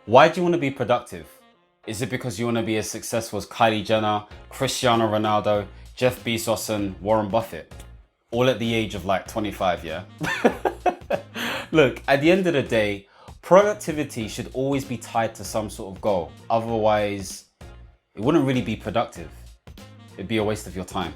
Why do you want to be productive? Is it because you want to be as successful as Kylie Jenner, Cristiano Ronaldo, Jeff Bezos and Warren Buffett? All at the age of like 25, yeah? Look, at the end of the day, productivity should always be tied to some sort of goal. Otherwise, it wouldn't really be productive. It'd be a waste of your time.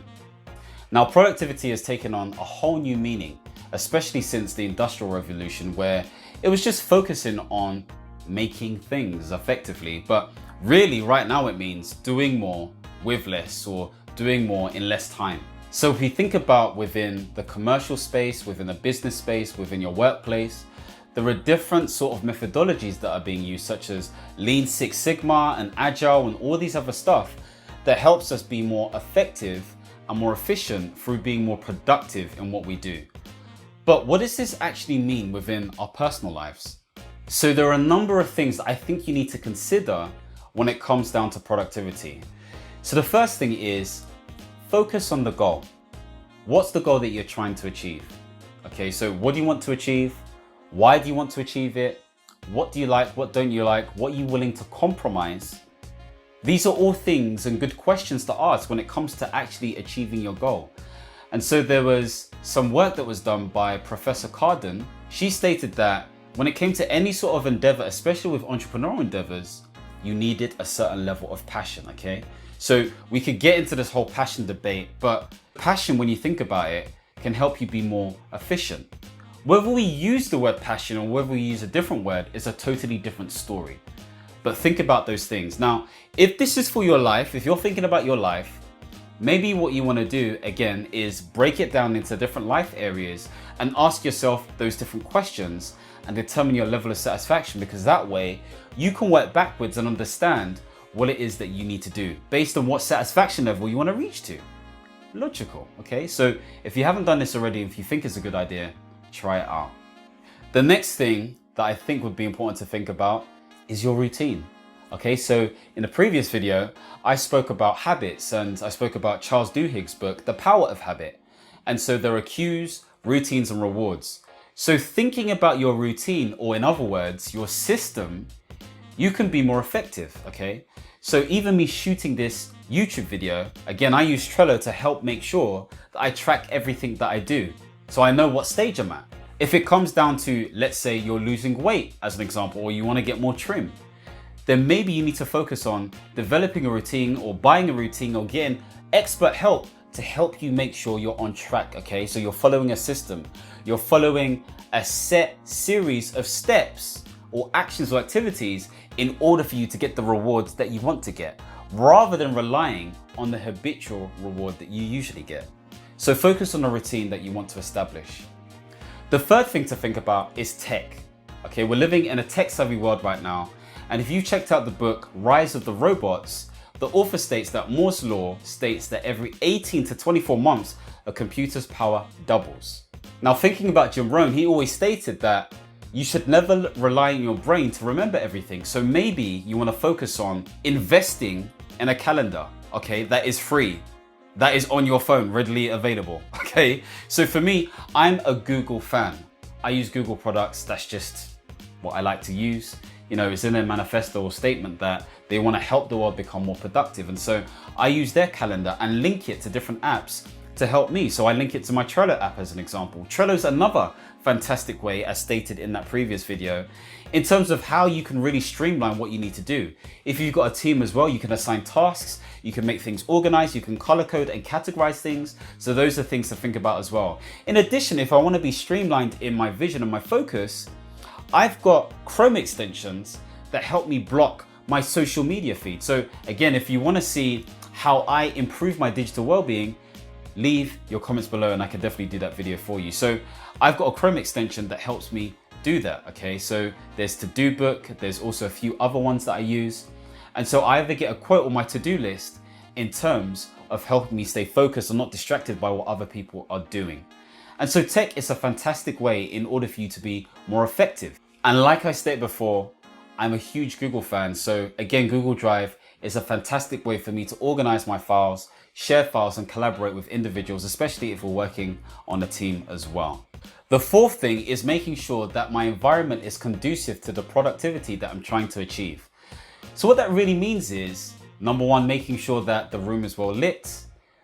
Now, productivity has taken on a whole new meaning, especially since the Industrial Revolution, where it was just focusing on making things effectively. But really, right now, it means doing more with less, or doing more in less time. So if you think about within the commercial space, within the business space, within your workplace, there are different sort of methodologies that are being used, such as Lean Six Sigma and Agile and all these other stuff that helps us be more effective and more efficient through being more productive in what we do. But what does this actually mean within our personal lives? So there are a number of things that I think you need to consider when it comes down to productivity. So the first thing is focus on the goal. What's the goal that you're trying to achieve? Okay, so what do you want to achieve? Why do you want to achieve it? What do you like? What don't you like? What are you willing to compromise? These are all things and good questions to ask when it comes to actually achieving your goal. And so there was some work that was done by Professor Carden. She stated that when it came to any sort of endeavor, especially with entrepreneurial endeavors, you needed a certain level of passion, okay? So we could get into this whole passion debate, but passion, when you think about it, can help you be more efficient. Whether we use the word passion or whether we use a different word is a totally different story. But think about those things. Now, if this is for your life, if you're thinking about your life, maybe what you want to do again is break it down into different life areas and ask yourself those different questions and determine your level of satisfaction, because that way you can work backwards and understand what it is that you need to do based on what satisfaction level you want to reach to. Logical, okay? So if you haven't done this already, if you think it's a good idea, try it out. The next thing that I think would be important to think about is your routine. Okay, so in the previous video, I spoke about habits and I spoke about Charles Duhigg's book, The Power of Habit. And so there are cues, routines and rewards. So thinking about your routine, or in other words, your system, you can be more effective, okay? So even me shooting this YouTube video, again, I use Trello to help make sure that I track everything that I do, so I know what stage I'm at. If it comes down to, let's say you're losing weight as an example, or you want to get more trim, then maybe you need to focus on developing a routine or buying a routine or getting expert help to help you make sure you're on track, okay? So you're following a system, you're following a set series of steps or actions or activities in order for you to get the rewards that you want to get, rather than relying on the habitual reward that you usually get. So focus on a routine that you want to establish. The third thing to think about is tech. Okay, we're living in a tech-savvy world right now, and if you checked out the book Rise of the Robots, the author states that Moore's law states that every 18 to 24 months, a computer's power doubles. Now, thinking about Jim Rohn, he always stated that you should never rely on your brain to remember everything. So maybe you want to focus on investing in a calendar, okay, that is free, that is on your phone, readily available, okay? So for me, I'm a Google fan. I use Google products, that's just what I like to use. You know, it's in their manifesto or statement that they want to help the world become more productive. And so I use their calendar and link it to different apps to help me. So I link it to my Trello app as an example. Trello is another fantastic way, as stated in that previous video, in terms of how you can really streamline what you need to do. If you've got a team as well, you can assign tasks, you can make things organized, you can color code and categorize things. So those are things to think about as well. In addition, if I want to be streamlined in my vision and my focus, I've got Chrome extensions that help me block my social media feed. So again, if you want to see how I improve my digital well-being, leave your comments below and I can definitely do that video for you. So I've got a Chrome extension that helps me do that, okay? So there's To-Do Book, there's also a few other ones that I use. And so I either get a quote on my to-do list in terms of helping me stay focused and not distracted by what other people are doing. And so tech is a fantastic way in order for you to be more effective. And like I stated before, I'm a huge Google fan. So again, Google Drive is a fantastic way for me to organize my files, share files and collaborate with individuals, especially if we're working on a team as well. The fourth thing is making sure that my environment is conducive to the productivity that I'm trying to achieve. So what that really means is, number one, making sure that the room is well lit.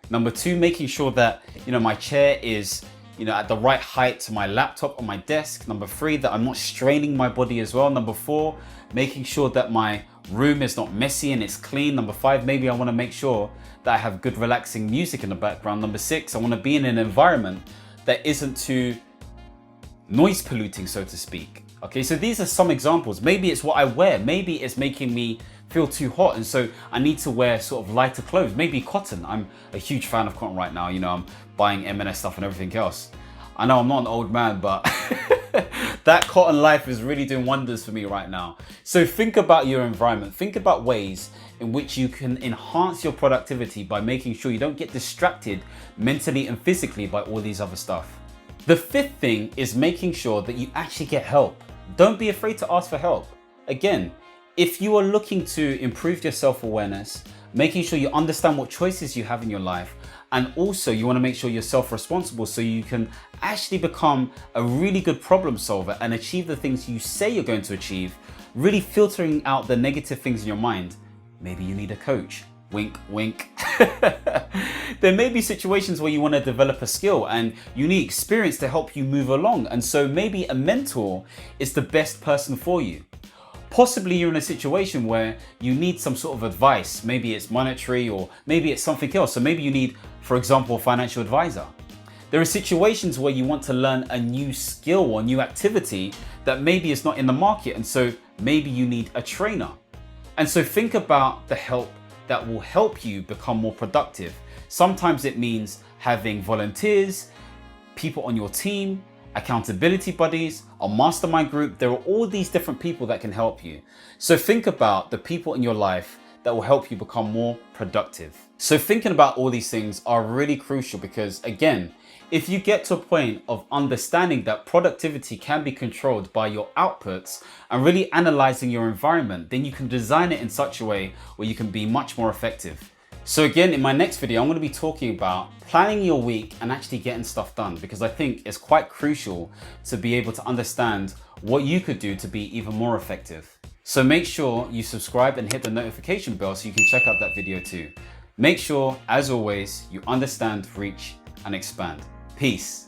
Number two, making sure that, my chair is, at the right height to my laptop or my desk. Number three, that I'm not straining my body as well. Number four, making sure that my room is not messy and it's clean. Number five, maybe I want to make sure that I have good relaxing music in the background. Number six, I want to be in an environment that isn't too noise polluting, so to speak. Okay, so these are some examples. Maybe it's what I wear. Maybe it's making me feel too hot, and so I need to wear sort of lighter clothes. Maybe cotton. I'm a huge fan of cotton right now. I'm buying M&S stuff and everything else. I know I'm not an old man, but that cotton life is really doing wonders for me right now. So think about your environment. Think about ways in which you can enhance your productivity by making sure you don't get distracted mentally and physically by all these other stuff. The fifth thing is making sure that you actually get help. Don't be afraid to ask for help. Again, if you are looking to improve your self-awareness, making sure you understand what choices you have in your life, and also you want to make sure you're self-responsible so you can actually become a really good problem solver and achieve the things you say you're going to achieve, really filtering out the negative things in your mind, maybe you need a coach. Wink, wink. There may be situations where you want to develop a skill and you need experience to help you move along. And so maybe a mentor is the best person for you. Possibly you're in a situation where you need some sort of advice. Maybe it's monetary or maybe it's something else. So maybe you need, for example, a financial advisor. There are situations where you want to learn a new skill or new activity that maybe is not in the market. And so maybe you need a trainer. And so think about the help that will help you become more productive. Sometimes it means having volunteers, people on your team, accountability buddies, a mastermind group. There are all these different people that can help you. So think about the people in your life that will help you become more productive. So thinking about all these things are really crucial because, again, if you get to a point of understanding that productivity can be controlled by your outputs and really analyzing your environment, then you can design it in such a way where you can be much more effective. So again, in my next video, I'm going to be talking about planning your week and actually getting stuff done, because I think it's quite crucial to be able to understand what you could do to be even more effective. So make sure you subscribe and hit the notification bell so you can check out that video too. Make sure, as always, you understand, reach, and expand. Peace.